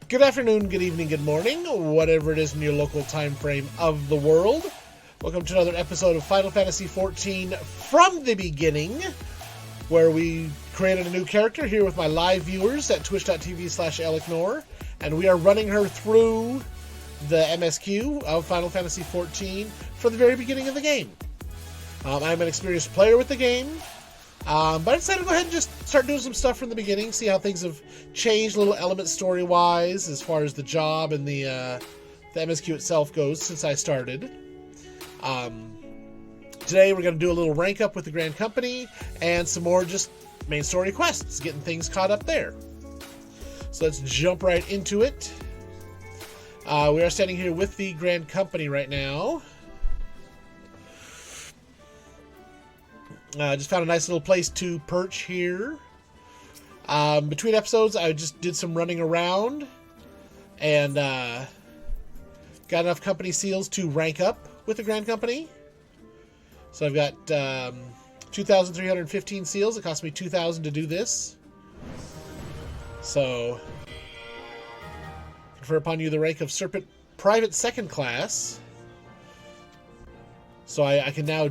Good afternoon, good evening, good morning, whatever it is in your local time frame of the world. Welcome to another episode of Final Fantasy XIV from the beginning, where we created a new character here with my live viewers at twitch.tv/Eliknor, and we are running her through the MSQ of Final Fantasy XIV from the very beginning of the game. I'm an experienced player with the game, but I decided to go ahead and just start doing some stuff from the beginning, see how things have changed, little elements story-wise, as far as the job and the MSQ itself goes since I started. Today we're going to do a little rank up with the Grand Company and some more just main story quests, getting things caught up there. So let's jump right into it. We are standing here with the Grand Company right now. Just found a nice little place to perch here. Between episodes, I just did some running around and got enough company seals to rank up with the Grand Company. So I've got 2,315 seals. It cost me 2,000 to do this. So, confer upon you the rank of Serpent Private Second Class. So I can now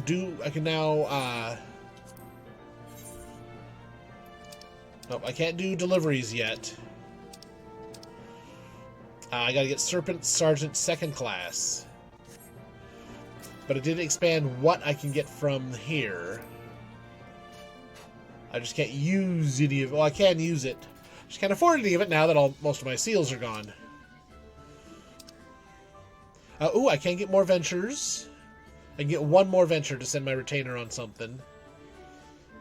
nope, I can't do deliveries yet. I gotta get Serpent Sergeant Second Class. But it did expand what I can get from here. I just can't use any of it. Well, I can use it. Just can't afford any of it now that most of my seals are gone. Ooh, I can get more ventures. I can get one more venture to send my retainer on something.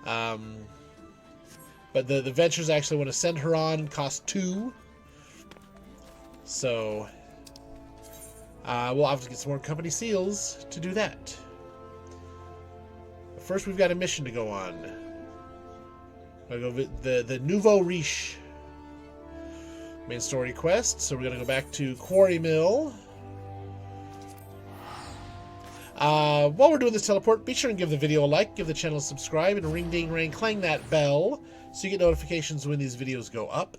But the ventures I actually want to send her on cost 2. So we'll have to get some more company seals to do that. But first, we've got a mission to go on. I'll go the Nouveau Riche main story quest. So we're going to go back to Quarry Mill. While we're doing this teleport, be sure and give the video a like, give the channel a subscribe, and ring ding ring clang that bell so you get notifications when these videos go up.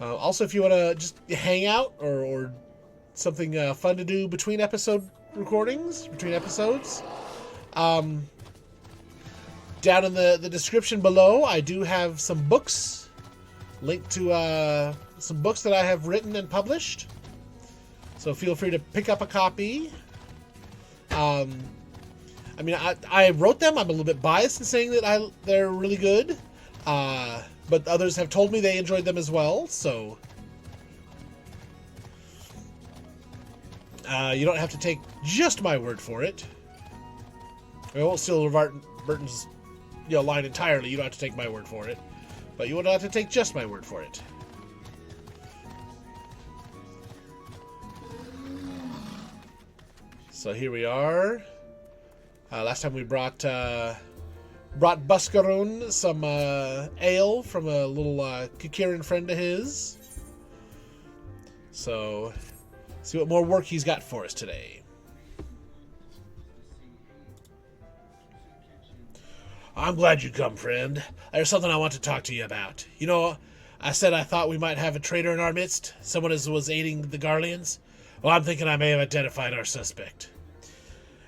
Also, if you want to just hang out or something fun to do between episodes, down in the description below, I do have some books linked to some books that I have written and published. So feel free to pick up a copy. I mean, I wrote them. I'm a little bit biased in saying that they're really good. But others have told me they enjoyed them as well, so you don't have to take just my word for it. I won't steal Burton's line entirely. You don't have to take my word for it, but you won't have to take just my word for it. So here we are. Last time we brought Buscarun some ale from a little Kikiran friend of his. So, see what more work he's got for us today. I'm glad you come, friend. There's something I want to talk to you about. You know, I said I thought we might have a traitor in our midst, someone who was aiding the Garleans. Well, I'm thinking I may have identified our suspect.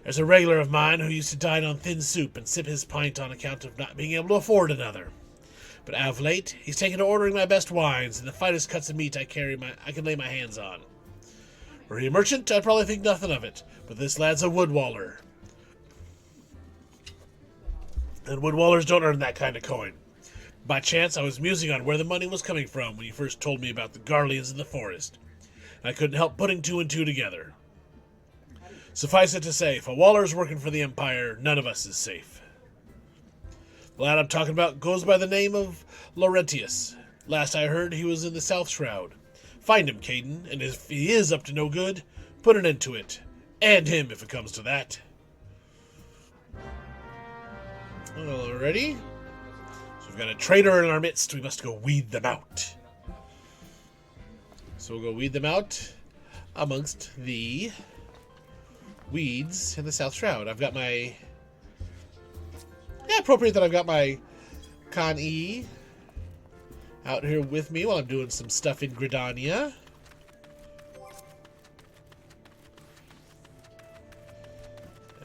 There's a regular of mine who used to dine on thin soup and sip his pint on account of not being able to afford another. But of late, he's taken to ordering my best wines and the finest cuts of meat I can lay my hands on. Were he a merchant, I'd probably think nothing of it, but this lad's a woodwaller. And woodwallers don't earn that kind of coin. By chance, I was musing on where the money was coming from when you first told me about the Garleans in the forest. And I couldn't help putting 2 and 2 together. Suffice it to say, if a Waller's working for the Empire, none of us is safe. The lad I'm talking about goes by the name of Laurentius. Last I heard, he was in the South Shroud. Find him, Caden, and if he is up to no good, put an end to it. And him, if it comes to that. Alrighty. So we've got a traitor in our midst. We must go weed them out. So we'll go weed them out amongst the weeds in the South Shroud. I've got my... Yeah, appropriate that I've got my Con-E out here with me while I'm doing some stuff in Gridania.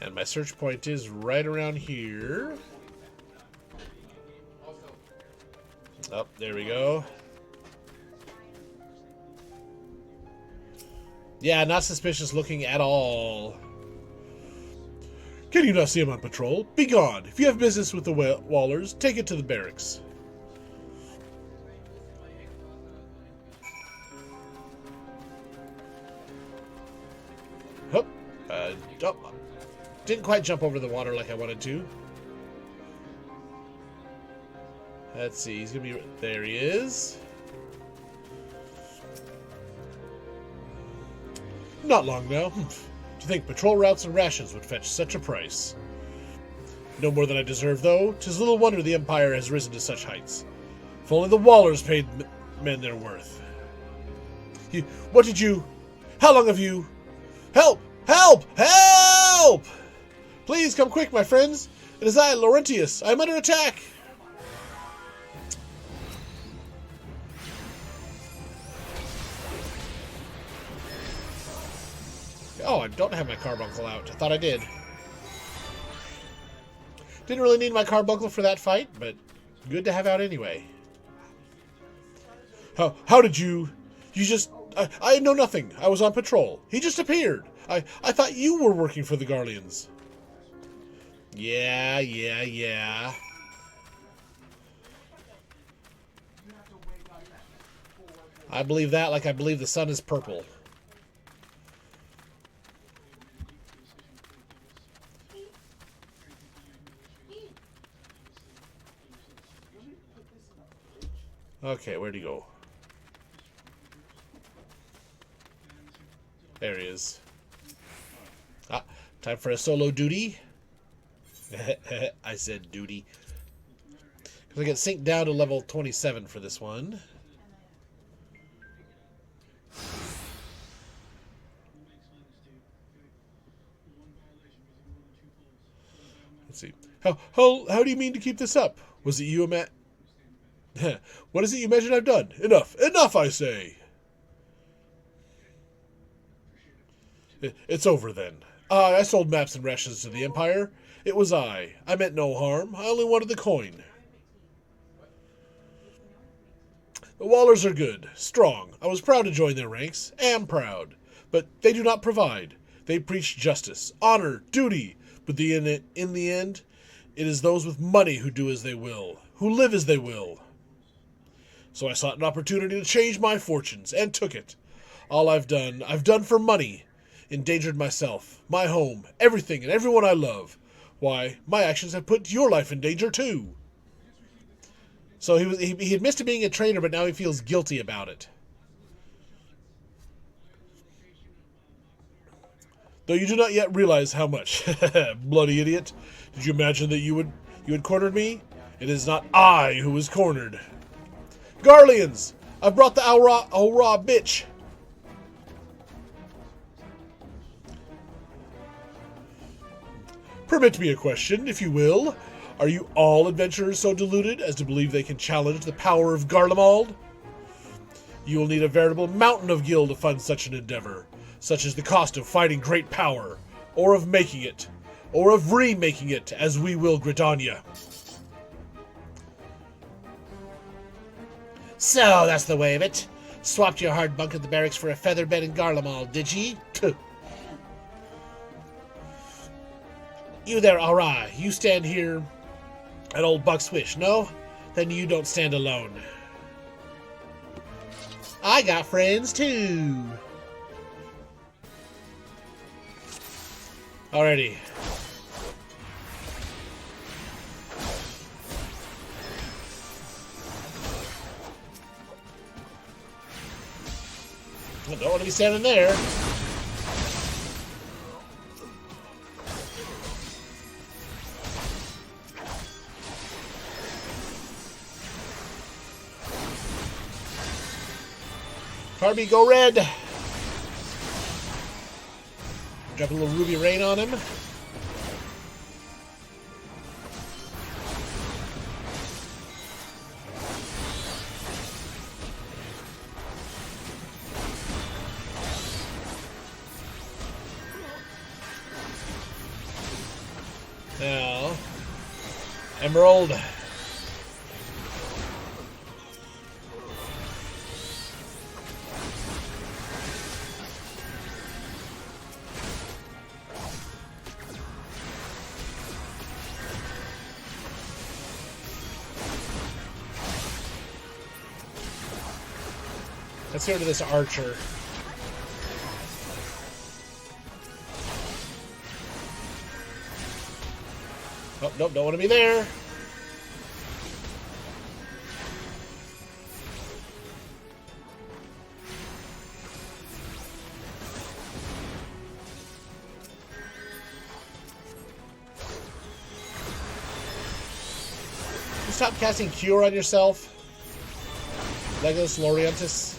And my search point is right around here. Oh, there we go. Yeah, not suspicious looking at all. Can you not see him on patrol? Be gone. If you have business with the Wallers, take it to the barracks. Oh, didn't quite jump over the water like I wanted to. Let's see, he's gonna be... There he is. Not long now. To think patrol routes and rations would fetch such a price. No more than I deserve, though. 'Tis little wonder the Empire has risen to such heights. If only the Wallers paid men their worth. What did you... How long have you... Help! Help! Help! Please come quick, my friends. It is I, Laurentius. I am under attack. Oh, I don't have my carbuncle out. I thought I did. Didn't really need my carbuncle for that fight, but good to have out anyway. How did you... You just... I know nothing. I was on patrol. He just appeared. I thought you were working for the Garleans. Yeah. I believe that like I believe the sun is purple. Okay, where'd he go? There he is. Ah, time for a solo duty. I said duty. Because I get synced down to level 27 for this one. Let's see. How do you mean to keep this up? Was it you, Matt? What is it you imagine I've done? Enough! Enough, I say! It's over, then. I sold maps and rations to the Empire. It was I. I meant no harm. I only wanted the coin. The Wallers are good. Strong. I was proud to join their ranks. Am proud. But they do not provide. They preach justice, honor, duty. But in the end, it is those with money who do as they will. Who live as they will. So I sought an opportunity to change my fortunes, and took it. All I've done for money. Endangered myself, my home, everything and everyone I love. Why, my actions have put your life in danger too. So he admits to being a traitor, but now he feels guilty about it. Though you do not yet realize how much. Bloody idiot. Did you imagine that you had cornered me? It is not I who was cornered. Garleans! I've brought the Aura bitch! Permit me a question, if you will. Are you all adventurers so deluded as to believe they can challenge the power of Garlemald? You will need a veritable mountain of gil to fund such an endeavor. Such is the cost of fighting great power, or of making it, or of remaking it, as we will Gridania. So, that's the way of it. Swapped your hard bunk at the barracks for a feather bed in Garlemald, did ye? You there, Aura. You stand here at old Buck's wish, no? Then you don't stand alone. I got friends, too. Alrighty. I don't want to be standing there. Carby, go red! Drop a little ruby rain on him. Now, Emerald. Let's go to this archer. Oh, nope, don't want to be there. You stop casting Cure on yourself, Legolas Lorientis.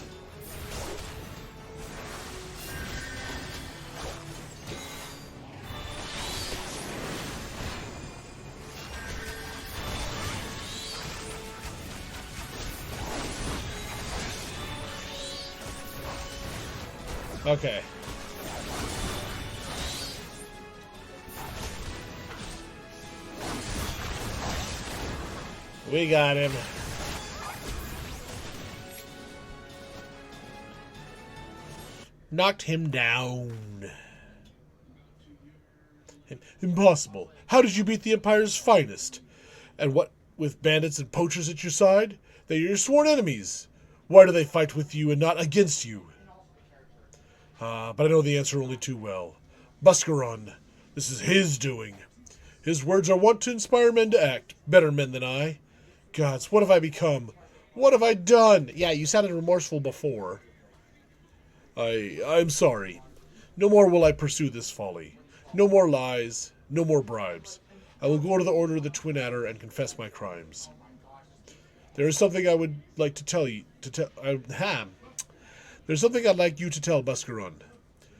Okay. We got him. Knocked him down. Impossible. How did you beat the Empire's finest? And what with bandits and poachers at your side? They are your sworn enemies. Why do they fight with you and not against you? But I know the answer only too well. Buscaron, this is his doing. His words are wont to inspire men to act, better men than I. Gods, what have I become? What have I done? Yeah, you sounded remorseful before. I'm sorry. No more will I pursue this folly. No more lies, no more bribes. I will go to the Order of the Twin Adder and confess my crimes. There is something I would like to tell you. There's something I'd like you to tell Buscaron.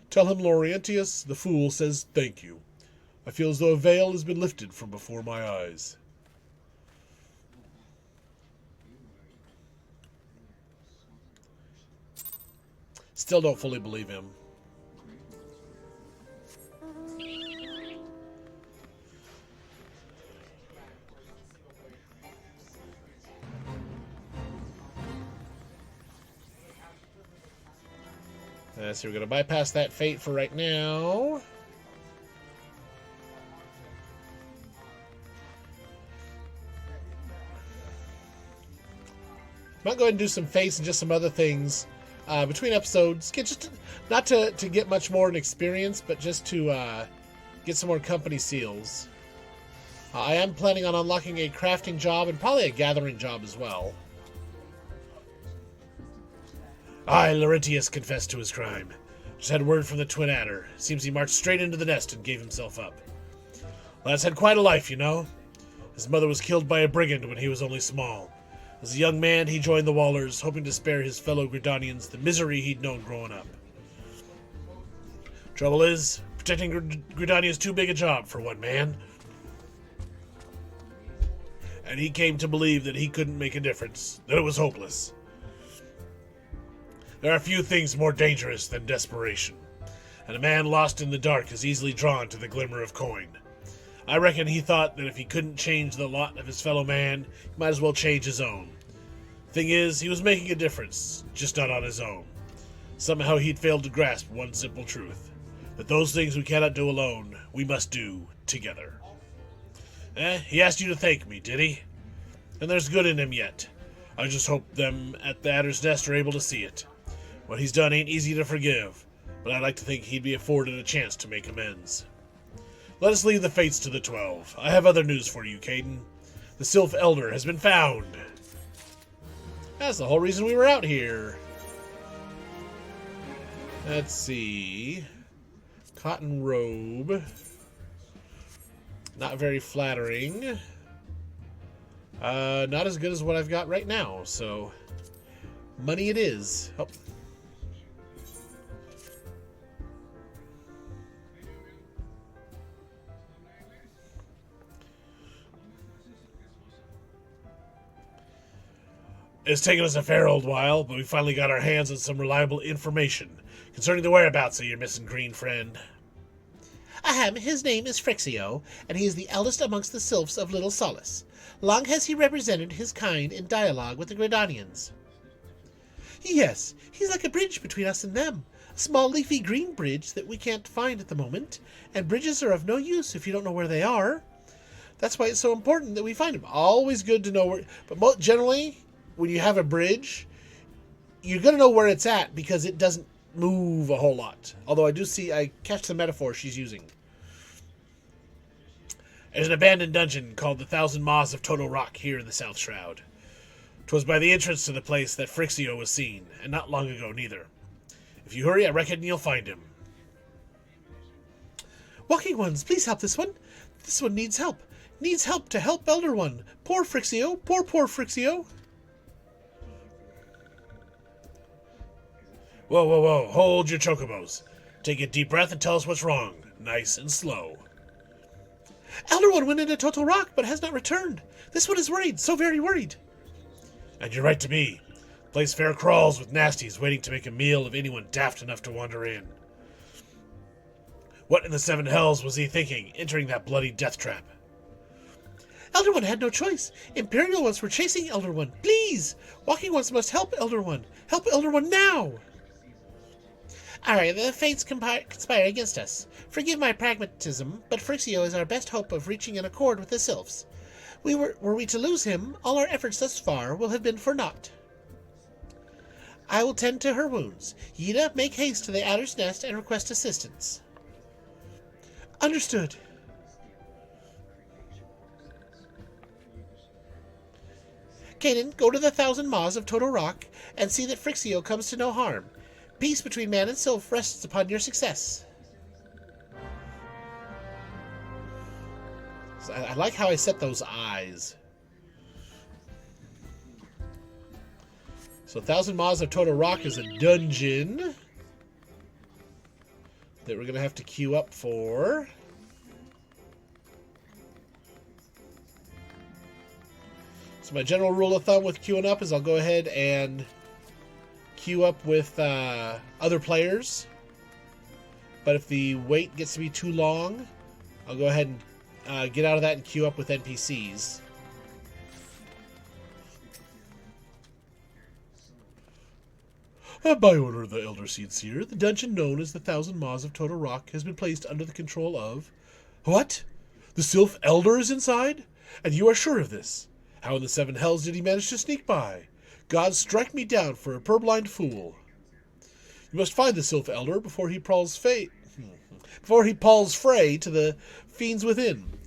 Tell him Laurentius, the fool, says thank you. I feel as though a veil has been lifted from before my eyes. Still don't fully believe him. So we're going to bypass that fate for right now. Might go ahead and do some fates and just some other things between episodes. Not to get much more in experience, but just to get some more company seals. I am planning on unlocking a crafting job and probably a gathering job as well. Laurentius confessed to his crime. Just had word from the Twin Adder. Seems he marched straight into the nest and gave himself up. Lad's had quite a life, you know. His mother was killed by a brigand when he was only small. As a young man, he joined the Wallers, hoping to spare his fellow Gridanians the misery he'd known growing up. Trouble is, protecting Gridania is too big a job for one man. And he came to believe that he couldn't make a difference, that it was hopeless. There are few things more dangerous than desperation, and a man lost in the dark is easily drawn to the glimmer of coin. I reckon he thought that if he couldn't change the lot of his fellow man, he might as well change his own. Thing is, he was making a difference, just not on his own. Somehow he'd failed to grasp one simple truth, that those things we cannot do alone, we must do together. He asked you to thank me, did he? And there's good in him yet. I just hope them at the Adder's Nest are able to see it. What he's done ain't easy to forgive, but I'd like to think he'd be afforded a chance to make amends. Let us leave the fates to the 12. I have other news for you, Caden. The Sylph Elder has been found. That's the whole reason we were out here. Let's see. Cotton robe. Not very flattering. Not as good as what I've got right now, so money it is. Oh. It's taken us a fair old while, but we finally got our hands on some reliable information concerning the whereabouts of your missing green friend. Ahem, his name is Phrixio, and he is the eldest amongst the Sylphs of Little Solace. Long has he represented his kind in dialogue with the Gridanians. Yes, he's like a bridge between us and them. A small leafy green bridge that we can't find at the moment, and bridges are of no use if you don't know where they are. That's why it's so important that we find them. Always good to know where, but generally, when you have a bridge, you're going to know where it's at because it doesn't move a whole lot. Although I catch the metaphor she's using. There's an abandoned dungeon called the Thousand Maws of Total Rock here in the South Shroud. 'Twas by the entrance to the place that Phrixio was seen, and not long ago neither. If you hurry, I reckon you'll find him. Walking Ones, please help this one. This one needs help. Needs help to help Elder One. Poor Phrixio. Poor Phrixio. Whoa. Hold your chocobos. Take a deep breath and tell us what's wrong. Nice and slow. Elder One went into Total Rock, but has not returned. This one is worried, so very worried. And you're right to be. The place fair crawls with nasties waiting to make a meal of anyone daft enough to wander in. What in the seven hells was he thinking, entering that bloody death trap? Elder One had no choice. Imperial Ones were chasing Elder One. Please! Walking Ones must help Elder One. Help Elder One now! Alright, the fates conspire against us. Forgive my pragmatism, but Phrixio is our best hope of reaching an accord with the Sylphs. Were we to lose him, all our efforts thus far will have been for naught. I will tend to her wounds. Yida, make haste to the Adder's Nest and request assistance. Understood. Kaden, go to the Thousand Maws of Total Rock and see that Phrixio comes to no harm. Peace between man and Sylph rests upon your success. I like how I set those eyes. So 1,000 Maws of Total Rock is a dungeon that we're going to have to queue up for. So my general rule of thumb with queuing up is I'll go ahead and queue up with other players. But if the wait gets to be too long, I'll go ahead and get out of that and queue up with NPCs. By order of the Elder Seer, the dungeon known as the 1,000 Maws of Total Rock has been placed under the control of... What? The Sylph Elder is inside? And you are sure of this? How in the seven hells did he manage to sneak by? God strike me down for a purblind fool. You must find the Sylph Elder before he falls prey to the fiends within.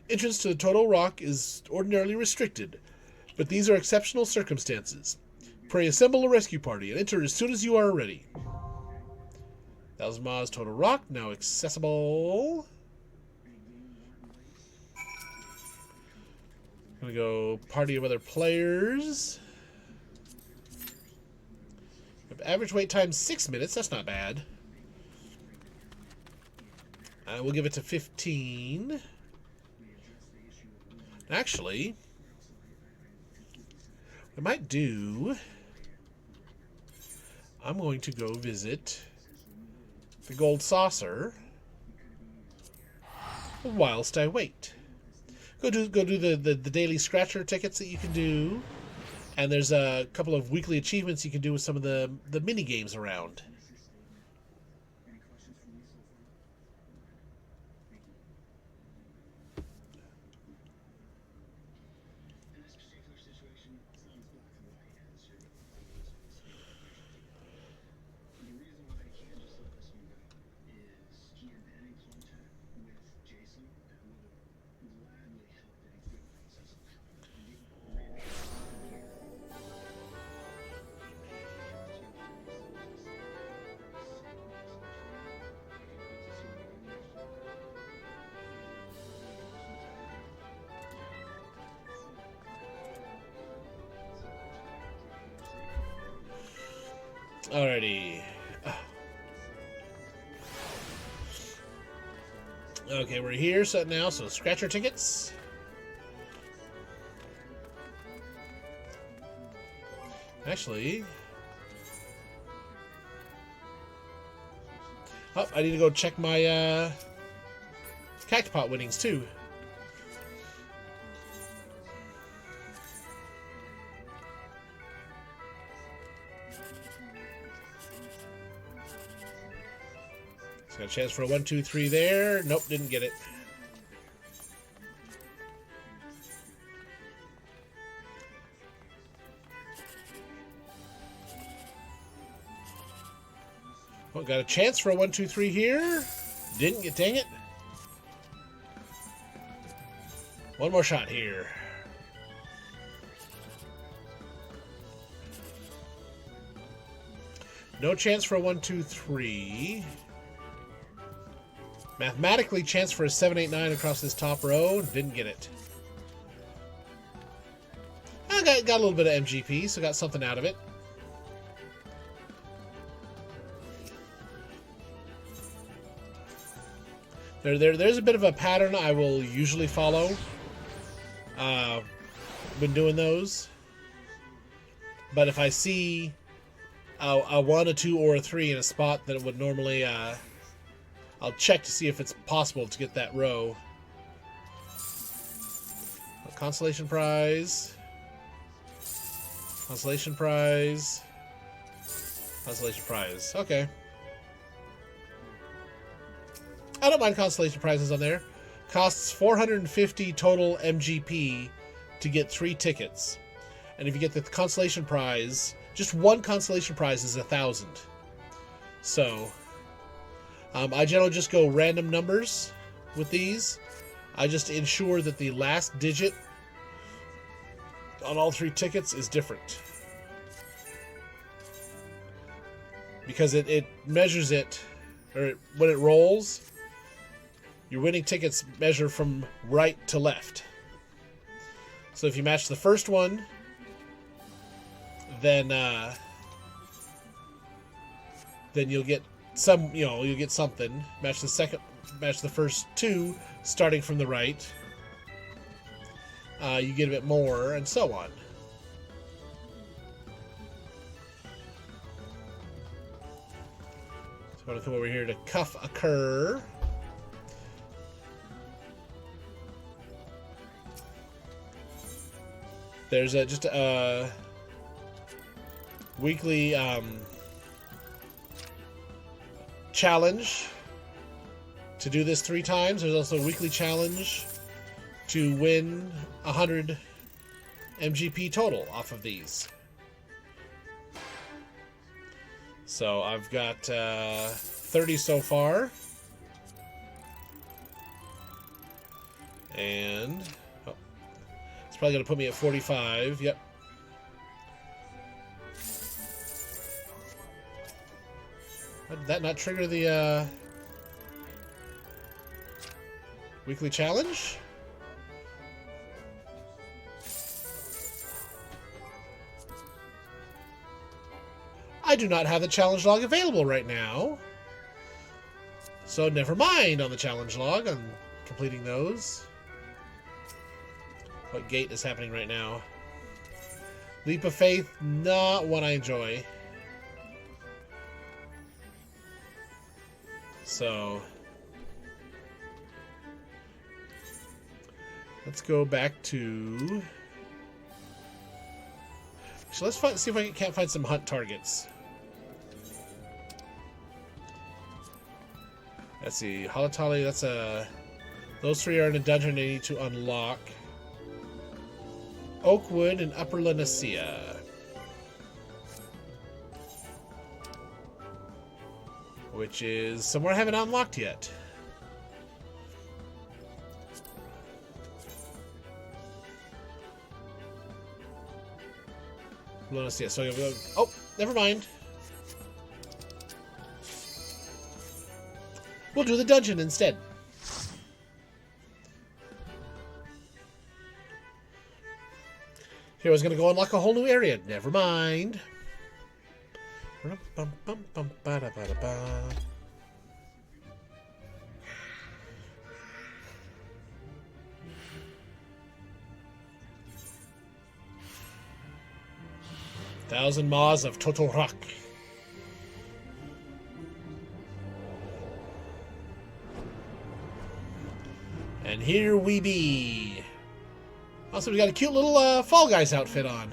Entrance to the Total Rock is ordinarily restricted, but these are exceptional circumstances. Pray assemble a rescue party and enter as soon as you are ready. 1,000 Maws Total Rock, now accessible. I'm going to go party of other players. Average wait time 6 minutes, that's not bad. We'll give it to 15. Actually, I might do... I'm going to go visit the Gold Saucer whilst I wait. Go do the daily scratcher tickets that you can do, and there's a couple of weekly achievements you can do with some of the mini games around. Alrighty. Okay, we're here so now, so scratcher tickets. Actually... Oh, I need to go check my Cactipot winnings, too. So got a chance for a 1, 2, 3 there. Nope, didn't get it. Oh, got a chance for a 1, 2, 3 here. Didn't get, dang it. One more shot here. No chance for a 1, 2, 3. Mathematically, chance for a 7, 8, 9 across this top row. Didn't get it. I got a little bit of MGP, so got something out of it. There's a bit of a pattern I will usually follow when doing those. But if I see a 1, a 2, or a 3 in a spot that it would normally... I'll check to see if it's possible to get that row. A consolation prize. Consolation prize. Consolation prize. Okay. I don't mind consolation prizes on there. Costs 450 total MGP to get 3 tickets. And if you get the consolation prize, just one consolation prize is 1,000. So, I generally just go random numbers with these. I just ensure that the last digit on all 3 tickets is different. Because it measures it, or when it rolls, your winning tickets measure from right to left. So if you match the first one, then you'll get some, you'll get something. Match the first 2, starting from the right. You get a bit more, and so on. So I'm going to come over here to Cuff a Cur. There's just a weekly challenge to do this 3 times. There's also a weekly challenge to win 100 MGP total off of these. So I've got 30 so far. And it's probably going to put me at 45. Yep. Did that not trigger the weekly challenge? I do not have the challenge log available right now. So never mind on the challenge log. I'm completing those. What gate is happening right now? Leap of Faith, not one I enjoy. So let's go back to... So let's see if I can't find some hunt targets. Let's see, Halatali, that's a... Those 3 are in a dungeon they need to unlock. Oakwood and Upper Lenacia. Which is somewhere I haven't unlocked yet. Lenacia, so I'm gonna go... Oh, never mind. We'll do the dungeon instead. Here I was going to go unlock a whole new area. Never mind. Thousand Maws of Totorak. And here we be. Also, we got a cute little Fall Guys outfit on.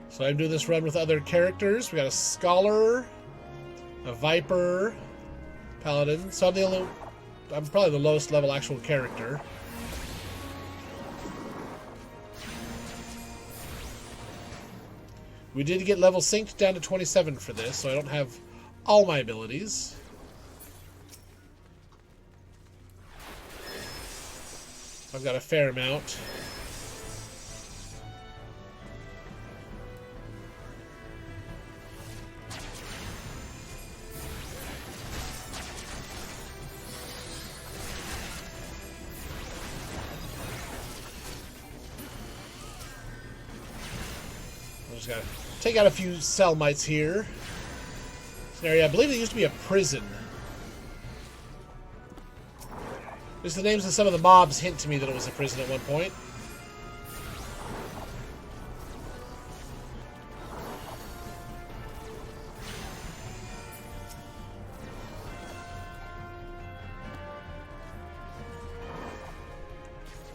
So I'm doing this run with other characters. We got a Scholar, a Viper, Paladin. So I'm probably the lowest level actual character. We did get level synced down to 27 for this, so I don't have all my abilities. I've got a fair amount. Just gotta take out a few Selmites here. This area, I believe it used to be a prison. Just the names of some of the mobs hint to me that it was a prison at one point.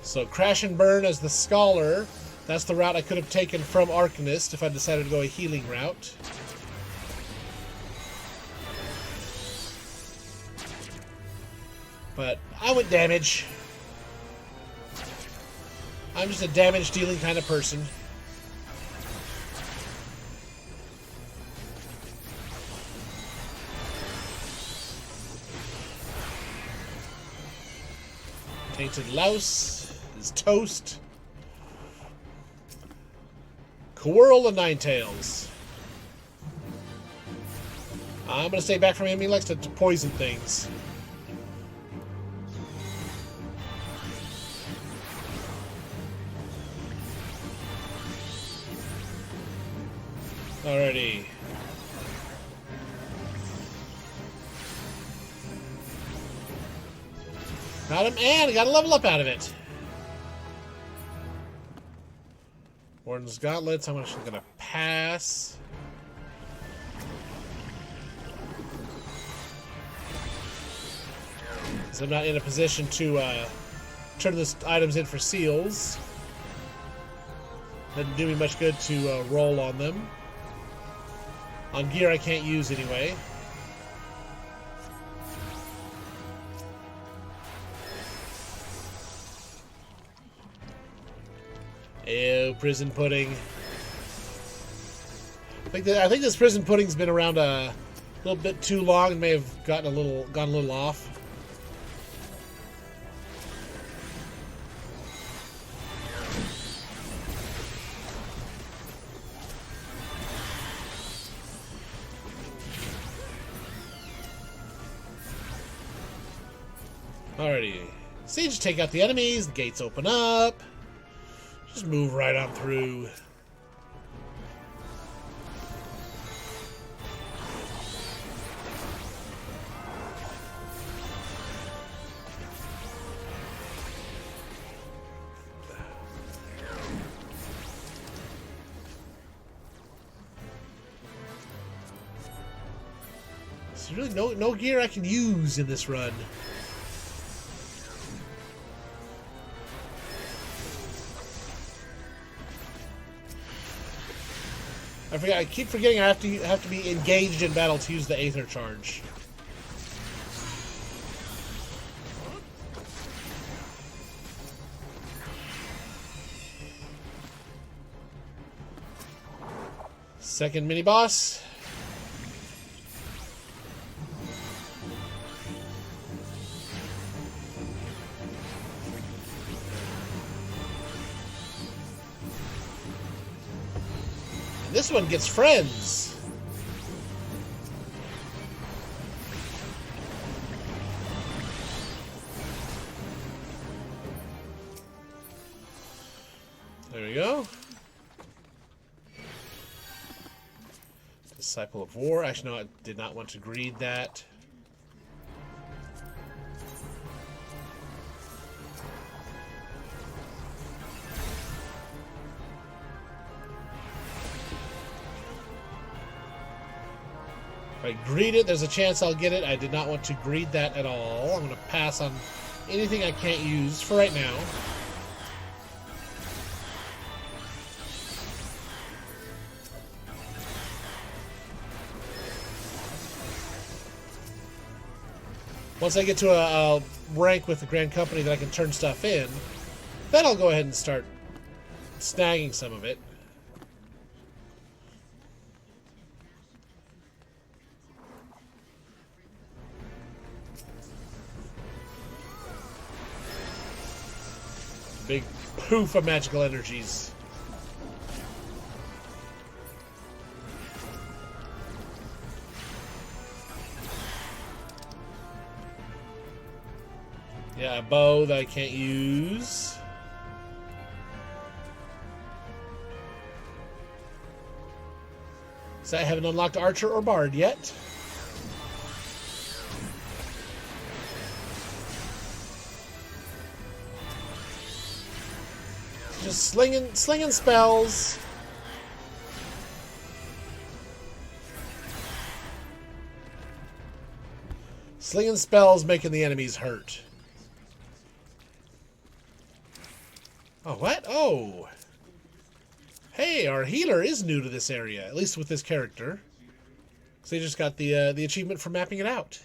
So Crash and Burn as the Scholar. That's the route I could have taken from Arcanist if I decided to go a healing route. But I went damage. I'm just a damage dealing kind of person. Tainted Louse is toast. Quirrell and Ninetails. I'm going to stay back from him. He likes to poison things. Alrighty. Got him, and I got a level up out of it. Warden's Gauntlets, I'm actually going to pass. Because I'm not in a position to turn these items in for seals. Doesn't do me much good to roll on them. On gear I can't use anyway. Ew, prison pudding. I think this prison pudding's been around a little bit too long and may have gone a little off. Alrighty. Siege, take out the enemies, the gates open up. Just move right on through. There's really no gear I can use in this run. I keep forgetting I have to be engaged in battle to use the Aether Charge. Second mini boss. This one gets friends. There we go. Disciple of War. Actually, no, I did not want to greed that. If I greed it, there's a chance I'll get it. I did not want to greed that at all. I'm going to pass on anything I can't use for right now. Once I get to a rank with the Grand Company that I can turn stuff in, then I'll go ahead and start snagging some of it. Big poof of magical energies. Yeah, a bow that I can't use. So I haven't unlocked Archer or Bard yet. Just slinging spells. Slinging spells, making the enemies hurt. Oh, what? Oh. Hey, our healer is new to this area, at least with this character. Because they just got the achievement for mapping it out.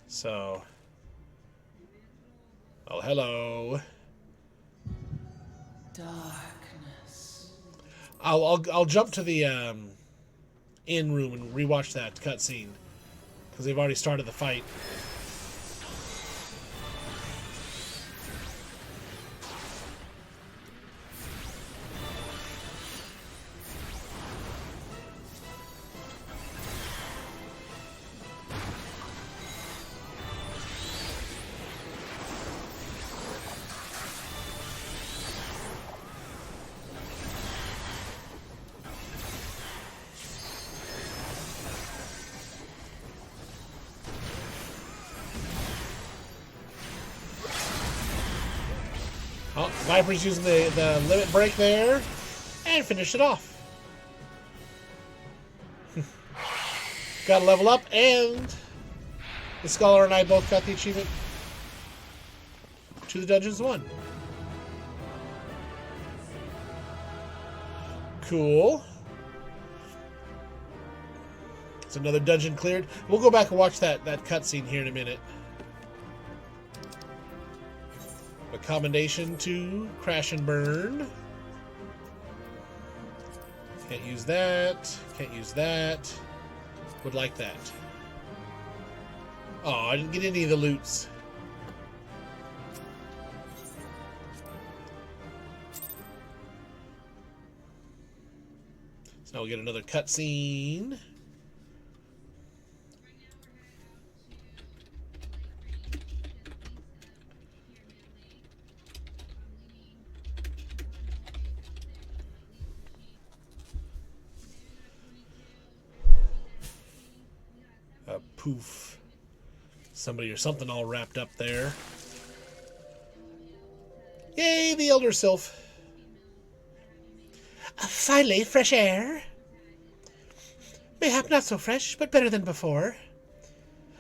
So. Oh, hello. Darkness. I'll jump to the inn room and rewatch that cutscene because they've already started the fight. Oh, Viper's using the limit break there and finish it off. Got to level up, and the Scholar and I both got the achievement to the Dungeons 1. Cool. It's another dungeon cleared. We'll go back and watch that cutscene here in a minute. A commendation to Crash and Burn. Can't use that. Can't use that. Would like that. Oh, I didn't get any of the loots. So now we'll get another cutscene. Poof. Somebody or something all wrapped up there. Yay, the Elder Sylph. Finally, fresh air. Mayhap not so fresh, but better than before.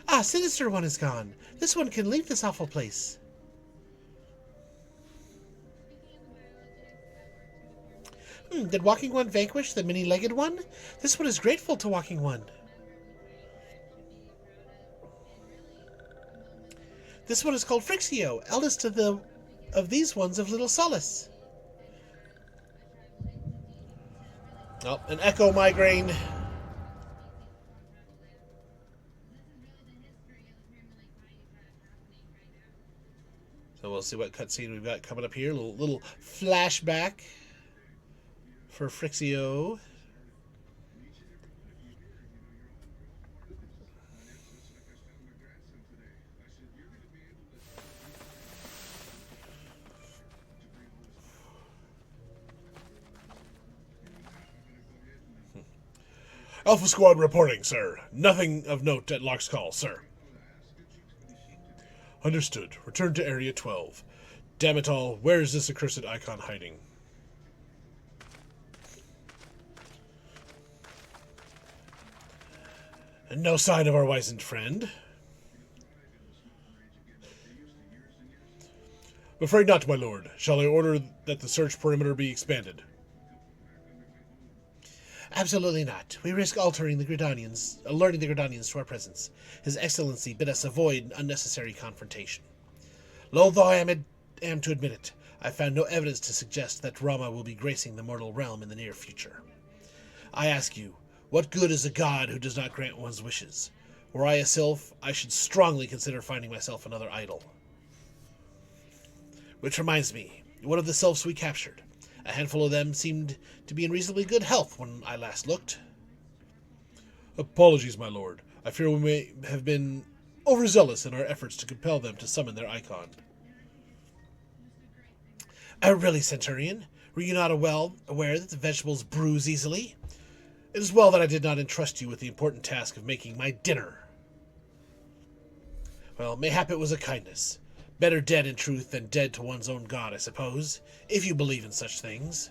Ah, Sinister One is gone. This one can leave this awful place. Did Walking One vanquish the many-legged one? This one is grateful to Walking One. This one is called Frixio, eldest of these ones of Little Solace. Oh, an echo migraine. So we'll see what cutscene we've got coming up here. Little flashback for Frixio. Alpha Squad reporting, sir. Nothing of note at Locke's call, sir. Understood. Return to Area 12. Damn it all, where is this accursed icon hiding? No sign of our wizened friend. I'm afraid not, my lord. Shall I order that the search perimeter be expanded? Absolutely not. We risk alerting the Gridanians to our presence. His Excellency bid us avoid unnecessary confrontation. Loath though I am to admit it, I found no evidence to suggest that Rama will be gracing the mortal realm in the near future. I ask you, what good is a god who does not grant one's wishes? Were I a Sylph, I should strongly consider finding myself another idol. Which reminds me, one of the Sylphs we captured. A handful of them seemed to be in reasonably good health when I last looked. Apologies, my lord. I fear we may have been overzealous in our efforts to compel them to summon their icon. Really, Centurion? Were you not aware that the vegetables bruise easily? It is well that I did not entrust you with the important task of making my dinner. Well, mayhap it was a kindness. Better dead in truth than dead to one's own god, I suppose, if you believe in such things.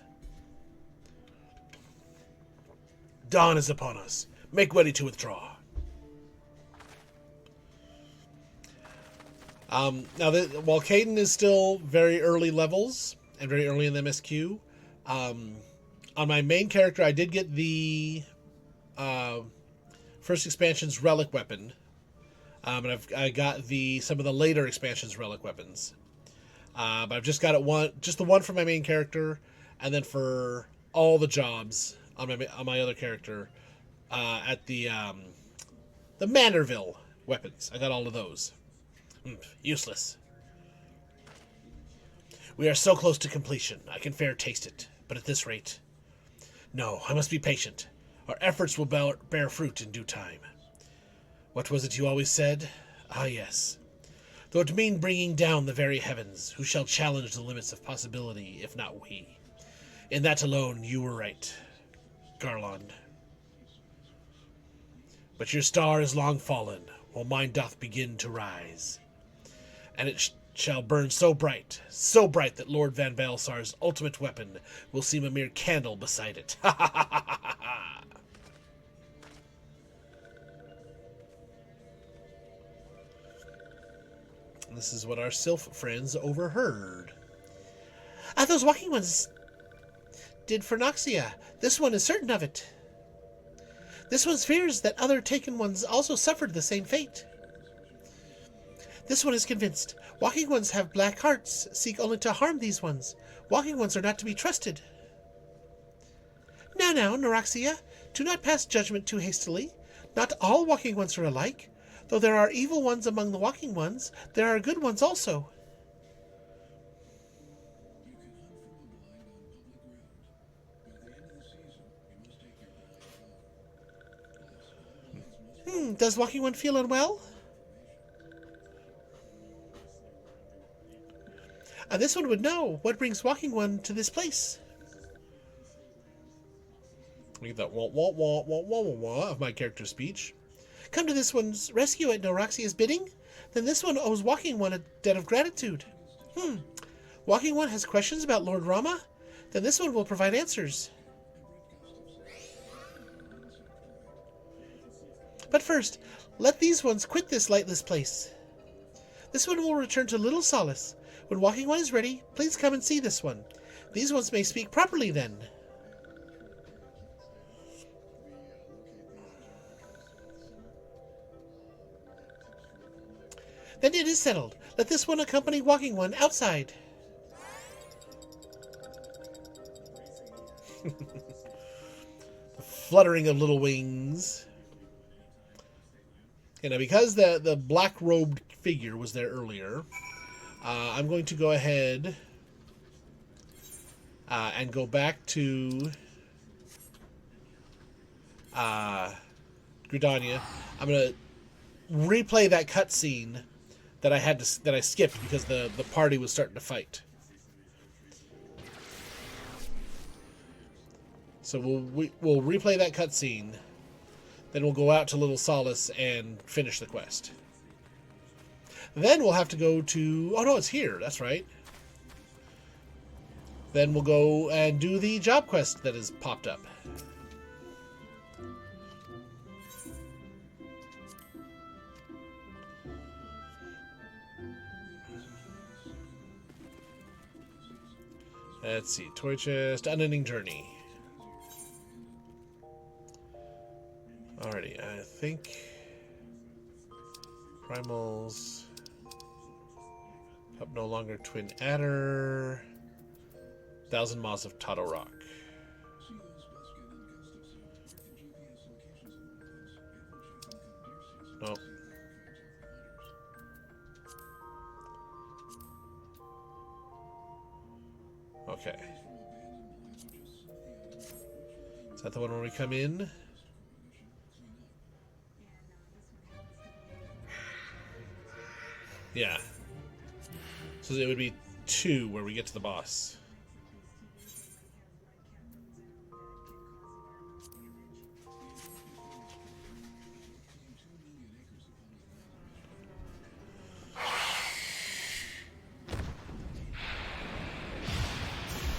Dawn is upon us. Make ready to withdraw. While Caden is still very early levels and very early in the MSQ, on my main character I did get the first expansion's relic weapon. And I got some of the later expansions relic weapons. But I've just got the one for my main character, and then for all the jobs on my other character, at the Manorville weapons. I got all of those. Useless. We are so close to completion. I can fair taste it. But at this rate... No, I must be patient. Our efforts will bear fruit in due time. What was it you always said? Ah, yes. Though it mean bringing down the very heavens, who shall challenge the limits of possibility, if not we? In that alone, you were right, Garland. But your star is long fallen, while mine doth begin to rise. And it shall burn so bright that Lord Van Valsar's ultimate weapon will seem a mere candle beside it. Ha ha ha ha ha ha! This is what our Sylph friends overheard. Those walking ones did for Noxia. This one is certain of it. This one fears that other taken ones also suffered the same fate. This one is convinced. Walking ones have black hearts, seek only to harm these ones. Walking ones are not to be trusted. Now, Noraxia, do not pass judgment too hastily. Not all walking ones are alike. Though there are evil ones among the walking ones, there are good ones also. Does walking one feel unwell? This one would know what brings walking one to this place. Look at that wah wah wah wah wah wah wah of my character's speech. Come to this one's rescue at Noraxia's bidding? Then this one owes Walking One a debt of gratitude. Walking One has questions about Lord Rama? Then this one will provide answers. But first, let these ones quit this lightless place. This one will return to Little Solace. When Walking One is ready, please come and see this one. These ones may speak properly then. Then it is settled. Let this one accompany Walking One outside. The fluttering of little wings. Okay, now because the black-robed figure was there earlier, I'm going to go ahead and go back to Gridania. I'm going to replay that cutscene that I skipped because the party was starting to fight. So we'll replay that cutscene. Then we'll go out to Little Solace and finish the quest. Then we'll have to go to... Oh no, it's here. That's right. Then we'll go and do the job quest that has popped up. Let's see. Toy chest. Unending journey. Alrighty. I think... Primals... Up no longer twin adder. 1,000 miles of Tato Rock. Nope. Okay. Is that the one where we come in? Yeah. So it would be 2 where we get to the boss.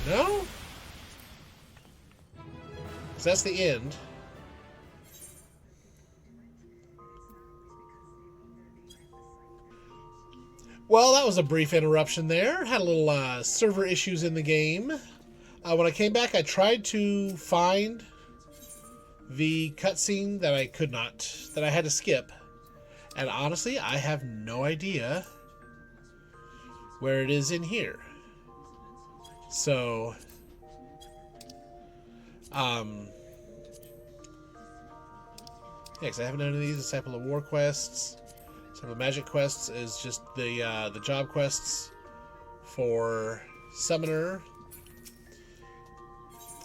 No? So that's the end. Well, that was a brief interruption there. Had a little server issues in the game. When I came back, I tried to find the cutscene that I could not, that I had to skip. And honestly, I have no idea where it is in here. So, yeah, because I haven't done any of these Disciple of War quests. Some of the magic quests is just the job quests for Summoner.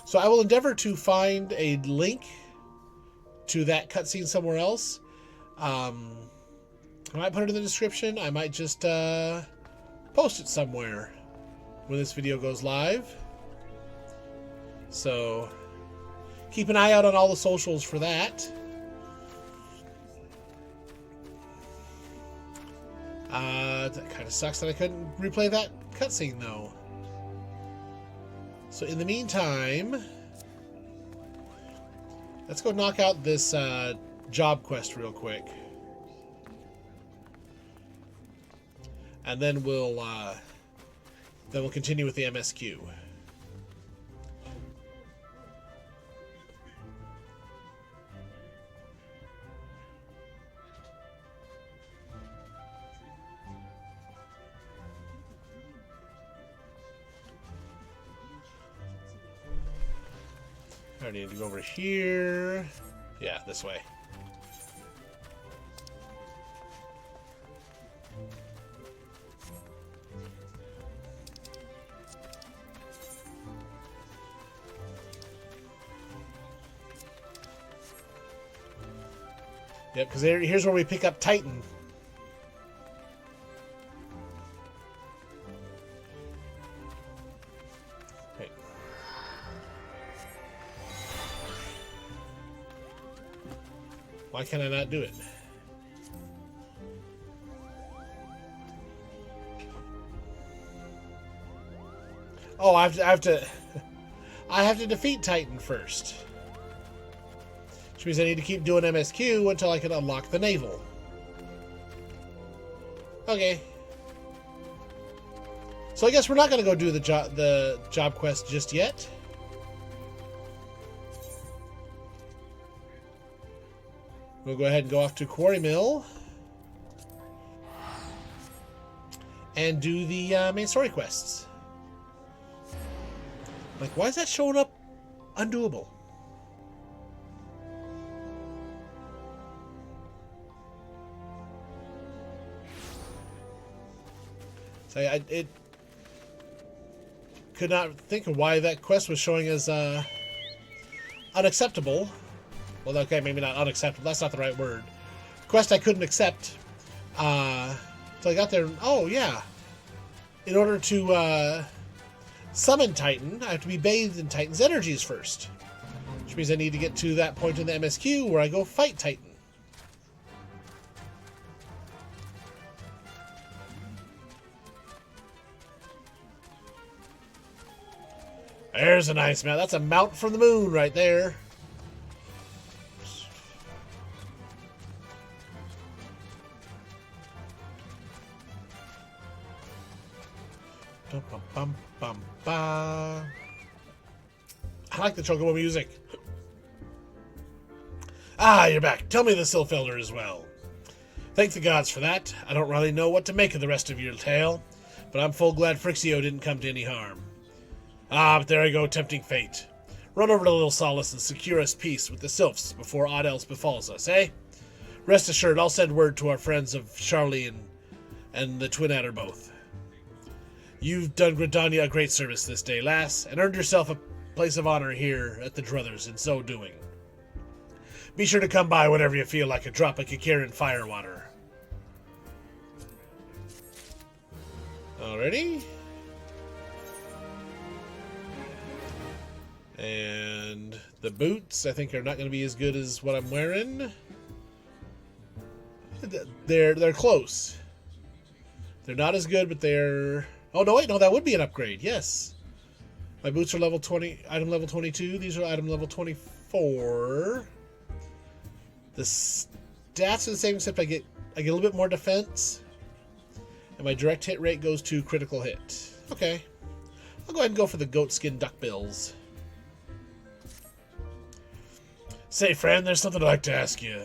So I will endeavor to find a link to that cutscene somewhere else. I might put it in the description. I might just post it somewhere when this video goes live. So keep an eye out on all the socials for that. That kind of sucks that I couldn't replay that cutscene though. So in the meantime, let's go knock out this job quest real quick. And then we'll continue with the MSQ. I need to go over here. Yeah, this way. Yep, because here's where we pick up Titan. Wait. Why can I not do it? Oh, I have to I have to defeat Titan first. Which means I need to keep doing MSQ until I can unlock the naval. Okay. So I guess we're not going to go do the job quest just yet. We'll go ahead and go off to Quarry Mill and do the main story quests. Like, why is that showing up undoable? So it could not think of why that quest was showing as unacceptable. Well, okay, maybe not unacceptable. That's not the right word. Quest I couldn't accept. So I got there. Oh yeah. In order to summon Titan, I have to be bathed in Titan's energies first, which means I need to get to that point in the MSQ where I go fight Titan. There's a nice mount. That's a mount from the moon right there. Bum, bum, bum, bum. ba. I like the Chocobo music. Ah, you're back. Tell me the Sylph Elder is well. Thank the gods for that. I don't really know what to make of the rest of your tale, but I'm full glad Frixio didn't come to any harm. Ah, but there I go, tempting fate. Run over to Little Solace and secure us peace with the Sylphs before aught else befalls us, eh? Rest assured, I'll send word to our friends of Charlie and the Twin Adder both. You've done Gridania a great service this day, lass, and earned yourself a place of honor here at the Druthers in so doing. Be sure to come by whenever you feel like a drop of Kikarin firewater. Alrighty. And the boots, I think, are not going to be as good as what I'm wearing. They're close. They're not as good, but they're... Oh, no, wait, no, that would be an upgrade, yes. My boots are level 20, item level 22. These are item level 24. The stats are the same, except I get a little bit more defense. And my direct hit rate goes to critical hit. Okay. I'll go ahead and go for the goatskin duckbills. Say, friend, there's something I'd like to ask you.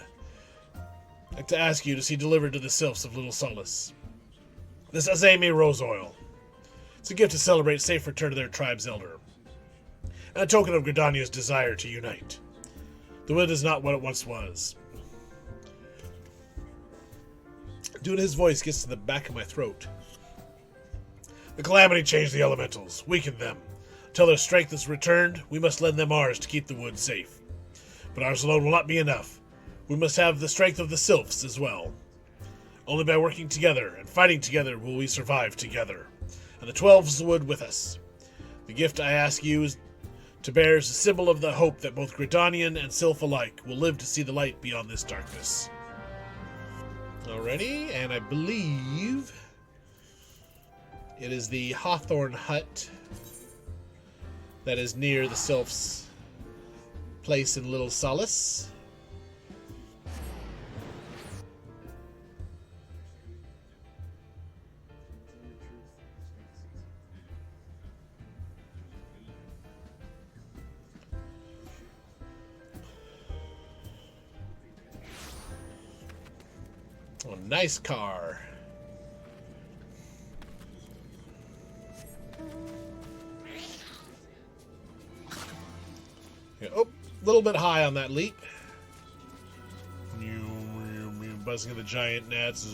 I'd like to ask you to see delivered to the Sylphs of Little Solace. This Azami Rose Oil. It's a gift to celebrate safe return to their tribe's elder. And a token of Gridania's desire to unite. The wind is not what it once was. Doing his voice gets to the back of my throat. The calamity changed the elementals, weakened them. Until their strength is returned, we must lend them ours to keep the wood safe. But ours alone will not be enough. We must have the strength of the Sylphs as well. Only by working together and fighting together will we survive together. And the 12's wood with us. The gift I ask you is to bear as a symbol of the hope that both Gridanian and Sylph alike will live to see the light beyond this darkness. Alrighty, and I believe it is the Hawthorne Hut that is near the Sylph's place in Little Solace. Oh, nice car. Yeah, oh, a little bit high on that leap. Buzzing of the giant gnats.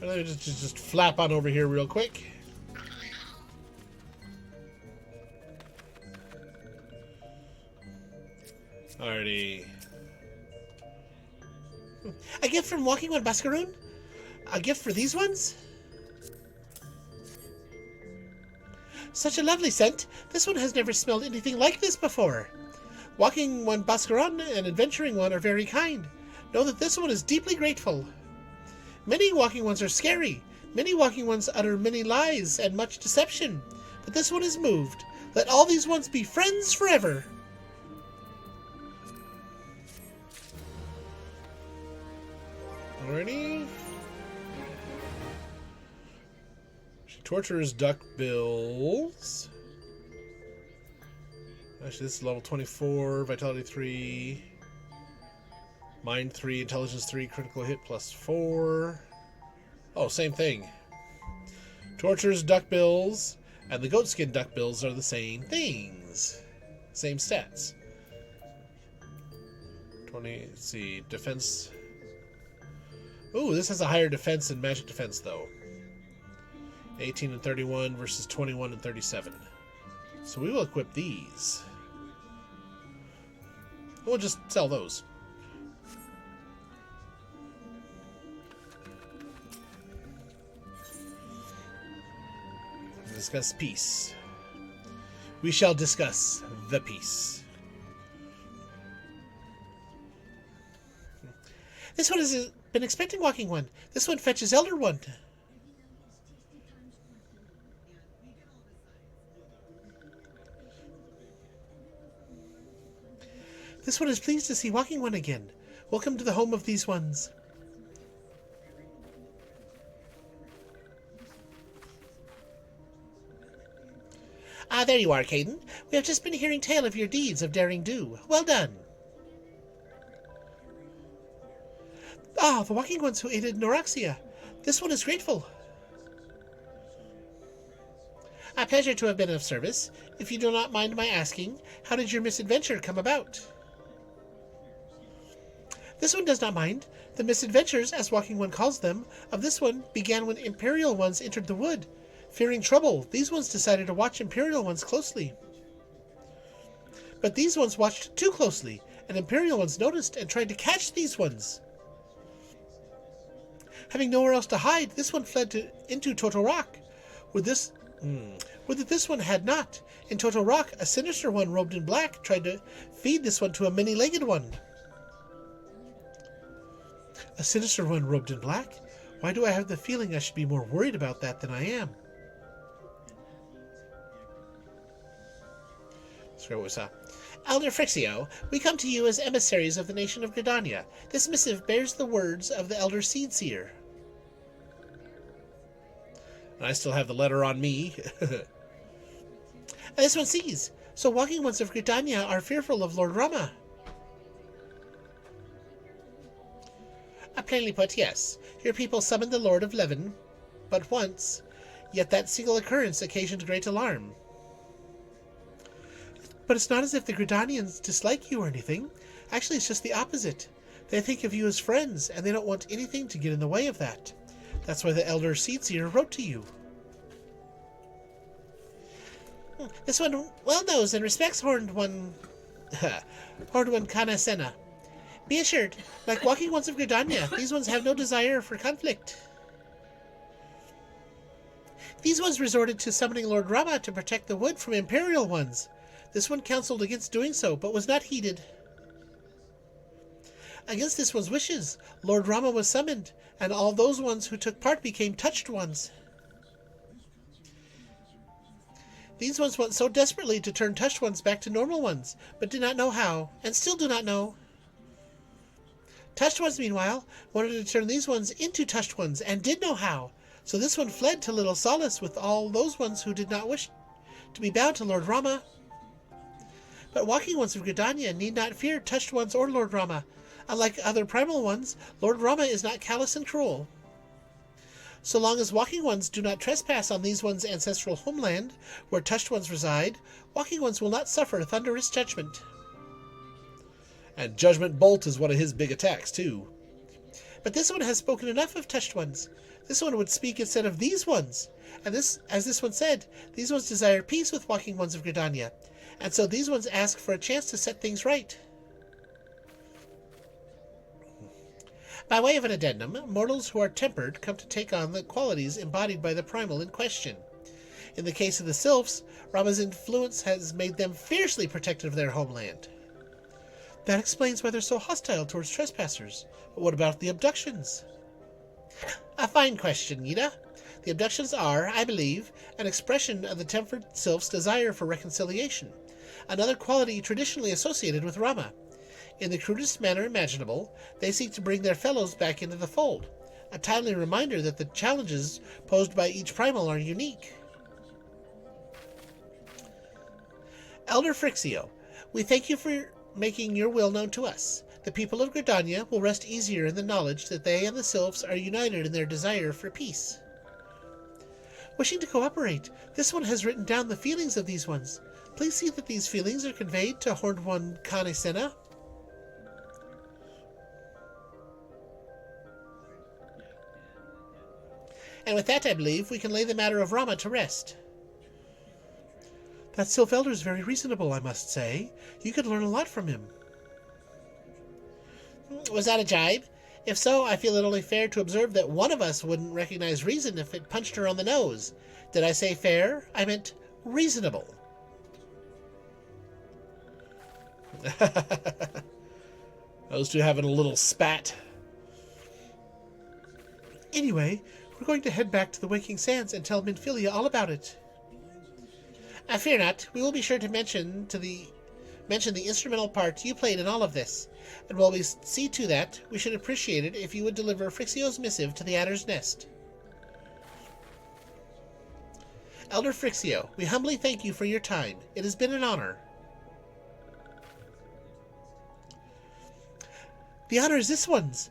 Let me just flap on over here real quick. Alrighty. A gift from Walking One Bascaroon? A gift for these ones? Such a lovely scent. This one has never smelled anything like this before. Walking One Bascaron and Adventuring One are very kind. Know that this one is deeply grateful. Many Walking Ones are scary. Many Walking Ones utter many lies and much deception. But this one is moved. Let all these ones be friends forever. Alrighty. She tortures duckbills. Actually, this is level 24, Vitality 3, Mind 3, Intelligence 3, Critical Hit plus 4. Oh, same thing. Tortures duckbills and the goatskin duckbills are the same things. Same stats. 20, let's see, defense. Ooh, this has a higher defense than magic defense, though. 18 and 31 versus 21 and 37. So we will equip these. We'll just sell those. Discuss peace. We shall discuss the peace. This one has been expecting Walking One. This one fetches Elder One. This one is pleased to see Walking One again. Welcome to the home of these ones. Ah, there you are, Caden. We have just been hearing tale of your deeds of daring do. Well done. Ah, the walking ones who aided Noraxia. This one is grateful. A pleasure to have been of service. If you do not mind my asking, how did your misadventure come about? This one does not mind. The misadventures, as Walking One calls them, of this one began when Imperial ones entered the wood. Fearing trouble, these ones decided to watch Imperial ones closely. But these ones watched too closely, and Imperial ones noticed and tried to catch these ones. Having nowhere else to hide, this one fled into Total Rock. Would that this one had not. In Total Rock, a sinister one robed in black tried to feed this one to a many-legged one. A sinister one robed in black? Why do I have the feeling I should be more worried about that than I am? Screw what we saw. Elder Frixio, we come to you as emissaries of the nation of Gridania. This missive bears the words of the Elder Seedseer. I still have the letter on me. And this one sees. So walking ones of Gridania are fearful of Lord Rama. Plainly put, yes. Your people summoned the Lord of Leven but once, yet that single occurrence occasioned great alarm. But it's not as if the Gridanians dislike you or anything. Actually, it's just the opposite. They think of you as friends, and they don't want anything to get in the way of that. That's why the Elder Seedseer wrote to you. This one well knows and respects Horned One Kanasena. Be assured, like walking ones of Gridania, these ones have no desire for conflict. These ones resorted to summoning Lord Rama to protect the wood from Imperial ones. This one counseled against doing so, but was not heeded. Against this one's wishes, Lord Rama was summoned, and all those ones who took part became touched ones. These ones want so desperately to turn touched ones back to normal ones, but did not know how, and still do not know. Touched ones, meanwhile, wanted to turn these ones into touched ones, and did know how. So this one fled to Little Solace with all those ones who did not wish to be bound to Lord Rama. But walking ones of Gridania need not fear touched ones or Lord Rama. Unlike other primal ones, Lord Rama is not callous and cruel. So long as walking ones do not trespass on these ones' ancestral homeland, where touched ones reside, walking ones will not suffer thunderous judgment. And Judgment Bolt is one of his big attacks, too. But this one has spoken enough of touched ones. This one would speak instead of these ones. And this, as this one said, these ones desire peace with walking ones of Gridania. And so these ones ask for a chance to set things right. By way of an addendum, mortals who are tempered come to take on the qualities embodied by the primal in question. In the case of the Sylphs, Rama's influence has made them fiercely protective of their homeland. That explains why they're so hostile towards trespassers. But what about the abductions? A fine question, Yida. The abductions are, I believe, an expression of the tempered Sylph's desire for reconciliation, another quality traditionally associated with Rama. In the crudest manner imaginable, they seek to bring their fellows back into the fold, a timely reminder that the challenges posed by each primal are unique. Elder Frixio, we thank you for making your will known to us. The people of Gridania will rest easier in the knowledge that they and the Sylphs are united in their desire for peace. Wishing to cooperate, this one has written down the feelings of these ones. Please see that these feelings are conveyed to Horned One Kanesena. And with that, I believe, we can lay the matter of Rama to rest. That Sylph Elder is very reasonable, I must say. You could learn a lot from him. Was that a jibe? If so, I feel it only fair to observe that one of us wouldn't recognize reason if it punched her on the nose. Did I say fair? I meant reasonable. Those two having a little spat. Anyway, we're going to head back to the Waking Sands and tell Minfilia all about it. Fear not, we will be sure to mention the instrumental part you played in all of this, and while we see to that, we should appreciate it if you would deliver Frixio's missive to the Adder's Nest. Elder Frixio, we humbly thank you for your time. It has been an honor. The honor is this one's.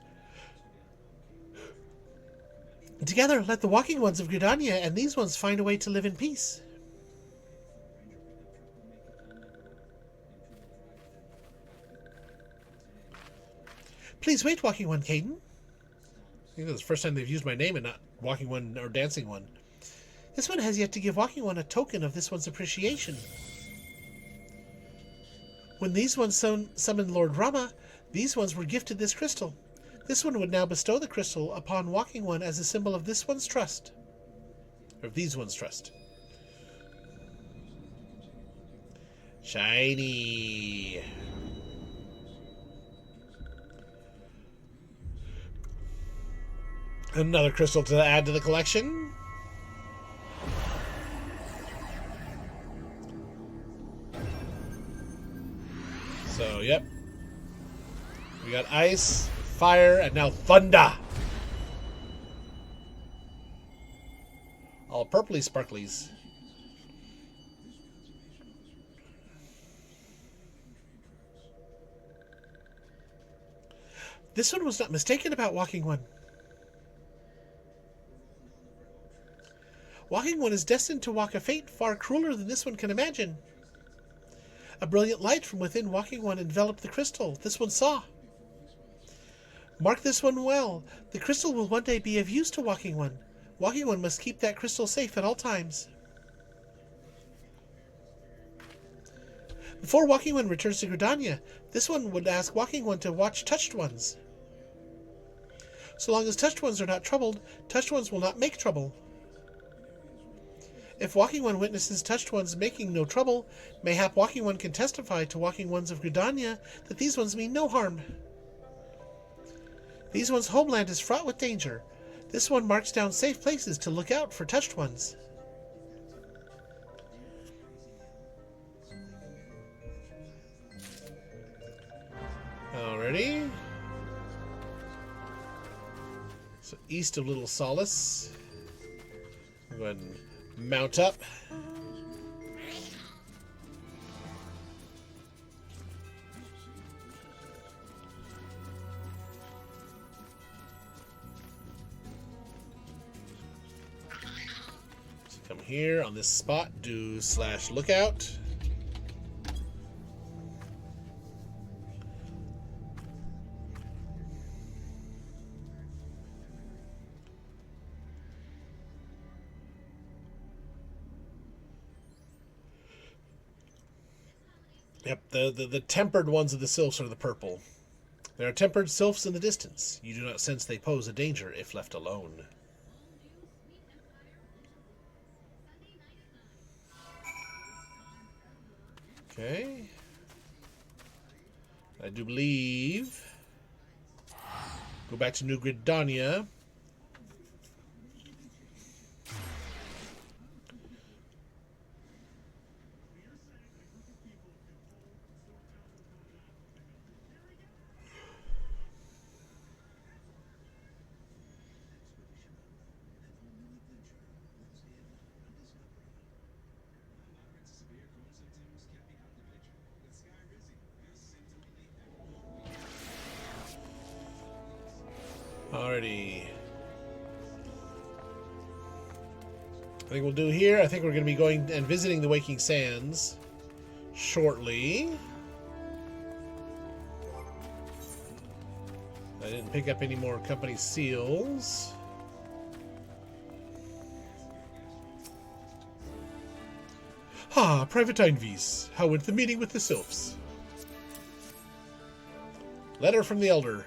Together, let the walking ones of Gridania and these ones find a way to live in peace. Please wait, Walking One, Caden. I think that's the first time they've used my name and not Walking One or Dancing One. This one has yet to give Walking One a token of this one's appreciation. When these ones summoned Lord Rama, these ones were gifted this crystal. This one would now bestow the crystal upon Walking One as a symbol of this one's trust. Or of these one's trust. Shiny. Another crystal to add to the collection. So, yep. We got ice, fire, and now thunder. All purpley sparklies. This one was not mistaken about Walking One. Walking One is destined to walk a fate far crueler than this one can imagine. A brilliant light from within Walking One enveloped the crystal this one saw. Mark this one well. The crystal will one day be of use to Walking One. Walking One must keep that crystal safe at all times. Before Walking One returns to Gridania, this one would ask Walking One to watch Touched Ones. So long as Touched Ones are not troubled, Touched Ones will not make trouble. If Walking One witnesses Touched Ones making no trouble, mayhap Walking One can testify to Walking Ones of Gridania that these ones mean no harm. These ones' homeland is fraught with danger. This one marks down safe places to look out for Touched Ones. Alrighty. So east of Little Solace. Go ahead and mount up. So come here on this spot, do / lookout. Yep, the tempered ones of the Sylphs are the purple. There are tempered Sylphs in the distance. You do not sense they pose a danger if left alone. Okay. I do believe. Go back to New Gridania. Alrighty. I think we'll do here. I think we're going to be going and visiting the Waking Sands shortly. I didn't pick up any more company seals. Ah, Private Einvies. How went the meeting with the Sylphs? Letter from the Elder.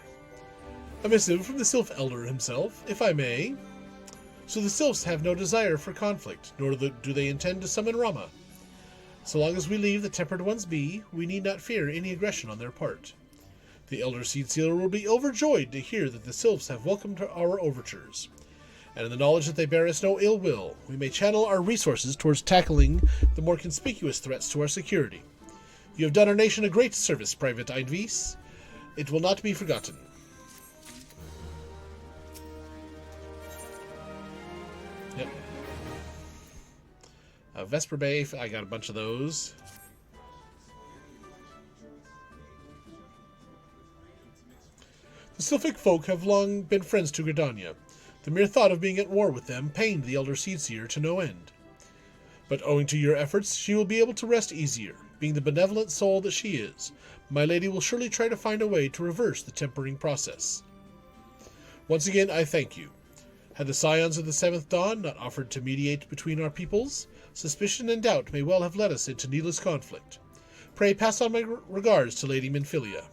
A missive from the Sylph Elder himself, if I may. So the Sylphs have no desire for conflict, nor do they intend to summon Rama. So long as we leave the tempered ones be, we need not fear any aggression on their part. The Elder Seed Sealer will be overjoyed to hear that the Sylphs have welcomed our overtures. And in the knowledge that they bear us no ill will, we may channel our resources towards tackling the more conspicuous threats to our security. You have done our nation a great service, Private Einvies. It will not be forgotten. Yep. Vesper Bay, I got a bunch of those. The Sylphic folk have long been friends to Gridania. The mere thought of being at war with them pained the Elder Seedseer to no end. But owing to your efforts, she will be able to rest easier. Being the benevolent soul that she is, my lady will surely try to find a way to reverse the tempering process. Once again, I thank you. Had the Scions of the Seventh Dawn not offered to mediate between our peoples, suspicion and doubt may well have led us into needless conflict. Pray pass on my regards to Lady Minfilia.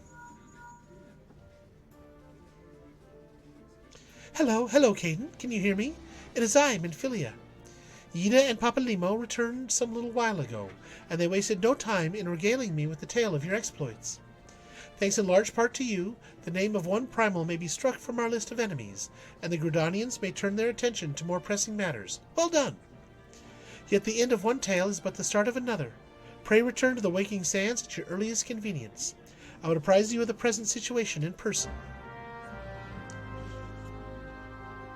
Hello, Caden. Can you hear me? It is I, Minfilia. Yida and Papa Limo returned some little while ago, and they wasted no time in regaling me with the tale of your exploits. Thanks in large part to you, the name of one primal may be struck from our list of enemies, and the Grudanians may turn their attention to more pressing matters. Well done! Yet the end of one tale is but the start of another. Pray return to the Waking Sands at your earliest convenience. I would apprise you of the present situation in person.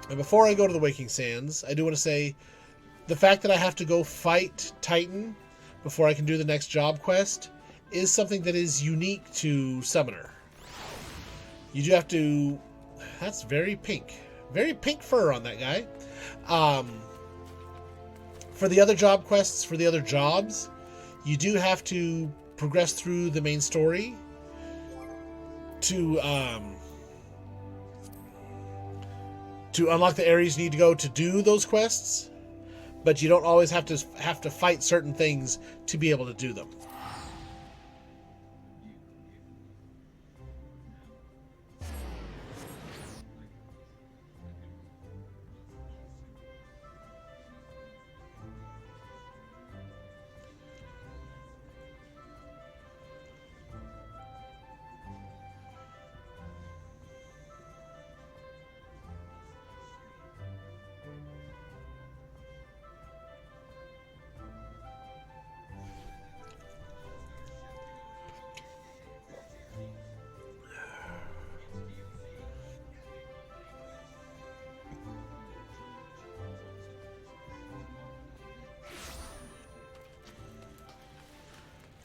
And before I go to the Waking Sands, I do want to say the fact that I have to go fight Titan before I can do the next job quest is something that is unique to Summoner. You do have to... That's very pink. Very pink fur on that guy. For the other job quests, for the other jobs, you do have to progress through the main story to unlock the areas you need to go to do those quests, but you don't always have to fight certain things to be able to do them.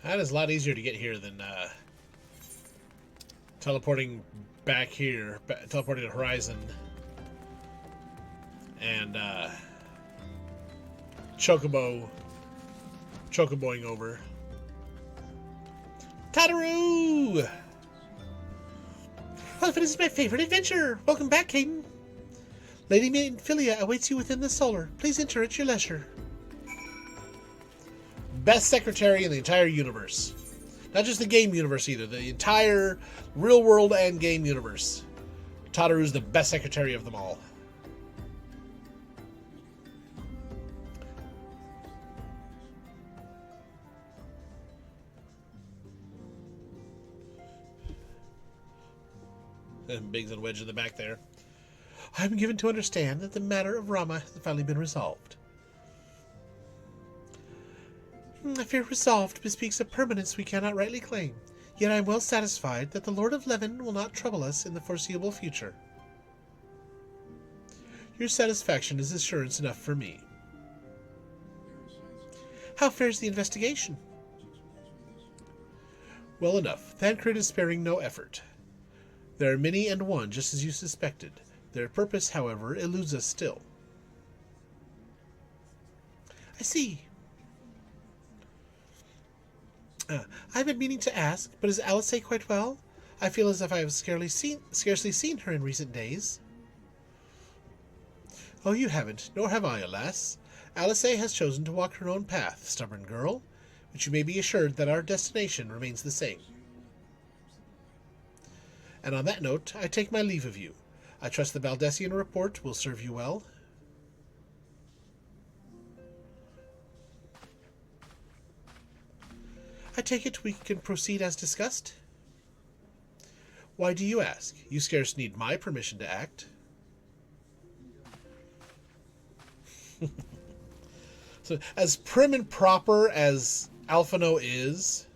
That is a lot easier to get here than teleporting back here, teleporting to Horizon, and chocoboing over. Tataru! Well, this is my favorite adventure. Welcome back, Caden. Lady Minfilia awaits you within the solar. Please enter at your leisure. Best secretary in the entire universe. Not just the game universe either, the entire real world and game universe. Tataru's the best secretary of them all. And Biggs and Wedge in the back there. I'm given to understand that the matter of Rama has finally been resolved. I fear resolved bespeaks a permanence we cannot rightly claim, yet I am well satisfied that the Lord of Levin will not trouble us in the foreseeable future. Your satisfaction is assurance enough for me. How fares the investigation? Well enough. Thancred is sparing no effort. There are many and one, just as you suspected. Their purpose, however, eludes us still. I see. I've been meaning to ask, but is Alice quite well? I feel as if I have scarcely seen her in recent days. Oh, you haven't, nor have I, alas. Alice has chosen to walk her own path, stubborn girl, but you may be assured that our destination remains the same. And on that note, I take my leave of you. I trust the Baldessian report will serve you well. I take it we can proceed as discussed? Why do you ask? You scarce need my permission to act. So, as prim and proper as Alphino is,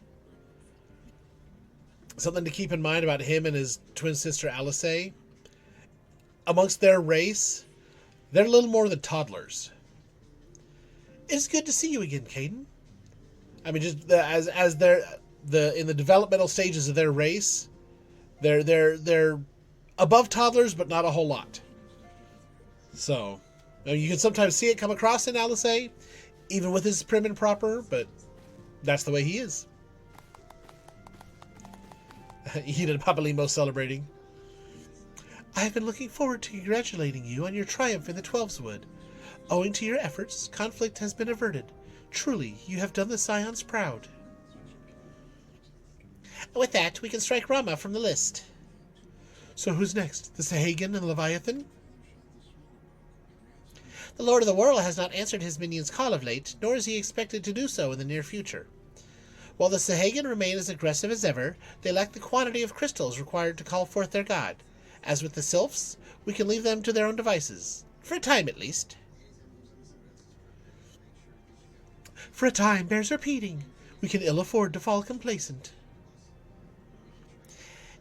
something to keep in mind about him and his twin sister Alice, amongst their race, they're little more than toddlers. It's good to see you again, Caden. I mean, just as they're in the developmental stages of their race, they're above toddlers, but not a whole lot. So, you can sometimes see it come across in Alice, even with his prim and proper, but that's the way he is. Eden and Papalimo celebrating. I have been looking forward to congratulating you on your triumph in the Twelveswood. Owing to your efforts, conflict has been averted. Truly, you have done the Scions proud. With that, we can strike Rama from the list. So who's next? The Sahagan and Leviathan? The Lord of the World has not answered his minions' call of late, nor is he expected to do so in the near future. While the Sahagan remain as aggressive as ever, they lack the quantity of crystals required to call forth their god. As with the Sylphs, we can leave them to their own devices. For a time, at least. For a time bears repeating. We can ill afford to fall complacent.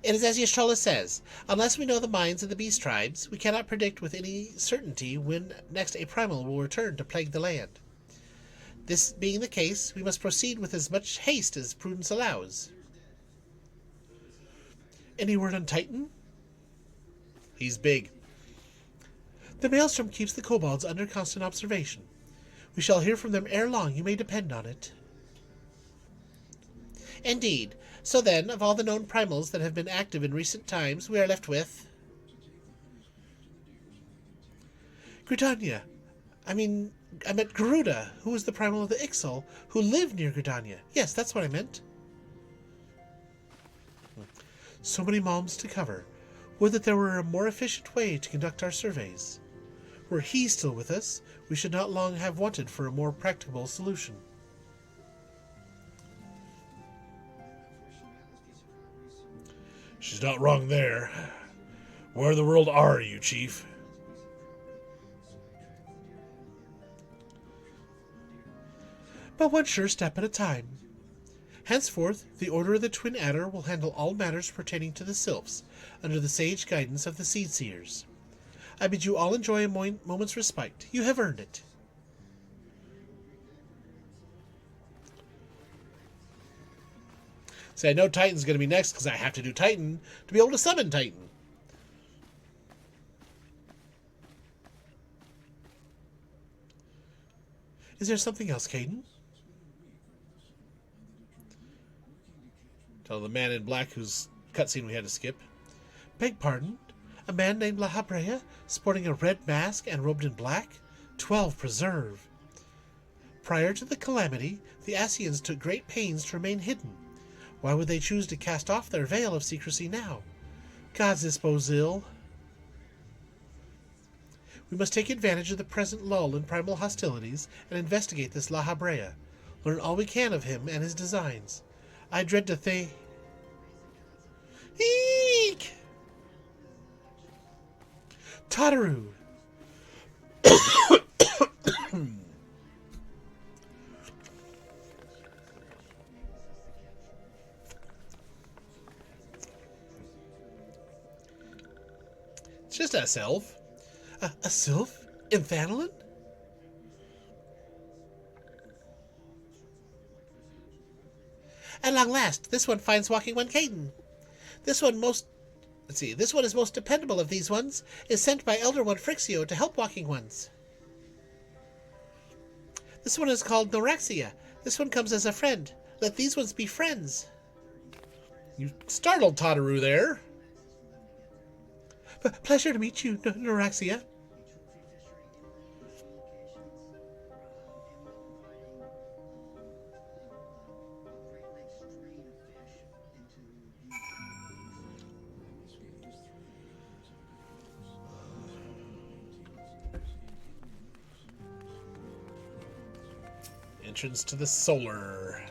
It is as Y'shtola says. Unless we know the minds of the beast tribes, we cannot predict with any certainty when next a primal will return to plague the land. This being the case, we must proceed with as much haste as prudence allows. Any word on Titan? He's big. The Maelstrom keeps the kobolds under constant observation. We shall hear from them ere long, you may depend on it. Indeed. So then, of all the known primals that have been active in recent times, we are left with... Gridania. I meant Garuda, who was the primal of the Ixal, who lived near Gridania. Yes, that's what I meant. So many malms to cover. Would that there were a more efficient way to conduct our surveys. Were he still with us, we should not long have wanted for a more practicable solution. She's not wrong there. Where in the world are you, Chief? But one sure step at a time. Henceforth, the Order of the Twin Adder will handle all matters pertaining to the Sylphs, under the sage guidance of the Seed Seers. I bid you all enjoy a moment's respite. You have earned it. See, I know Titan's going to be next because I have to do Titan to be able to summon Titan. Is there something else, Caden? Tell the man in black whose cutscene we had to skip. Beg pardon? A man named La Habrea, sporting a red mask and robed in black? 12 preserve. Prior to the calamity, the Asians took great pains to remain hidden. Why would they choose to cast off their veil of secrecy now? Gods dispose ill. We must take advantage of the present lull in primal hostilities and investigate this La Habrea. Learn all we can of him and his designs. I dread to think... Eek! Tataru! It's just a Sylph. A Sylph? In Thanalin? At long last, this one finds walking one Caden. This one is most dependable of these ones, is sent by Elder One Frixio to help walking ones. This one is called Noraxia. This one comes as a friend. Let these ones be friends. You startled Tataru there. Pleasure to meet you, Noraxia. Entrance to the solar.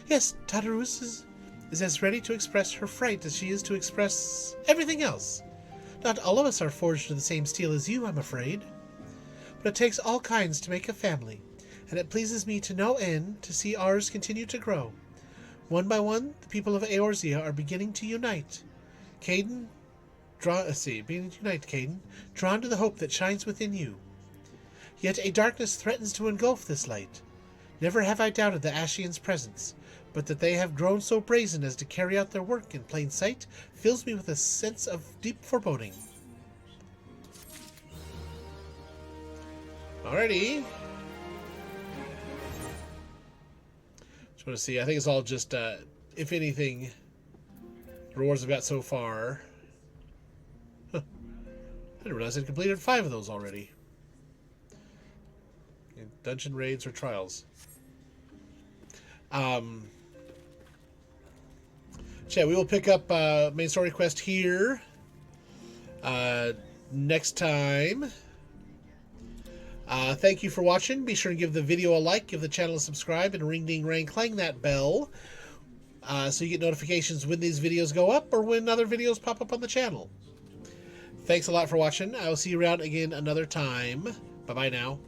Yes, Tataru is as ready to express her fright as she is to express everything else. Not all of us are forged of the same steel as you, I'm afraid. But it takes all kinds to make a family, and it pleases me to no end to see ours continue to grow. One by one, the people of Eorzea are beginning to unite. Beginning to unite, Caden, drawn to the hope that shines within you. Yet a darkness threatens to engulf this light. Never have I doubted the Ashians' presence, but that they have grown so brazen as to carry out their work in plain sight fills me with a sense of deep foreboding. Alrighty. Just want to see. I think it's all just, if anything, the rewards I've got so far. Huh. I didn't realize I'd completed 5 of those already. In dungeon raids or trials. So yeah, we will pick up main story quest here next time. Thank you for watching. Be sure to give the video a like, give the channel a subscribe, and ring ding rang clang that bell so you get notifications when these videos go up or when other videos pop up on the channel. Thanks a lot for watching. I will see you around again another time. Bye-bye now.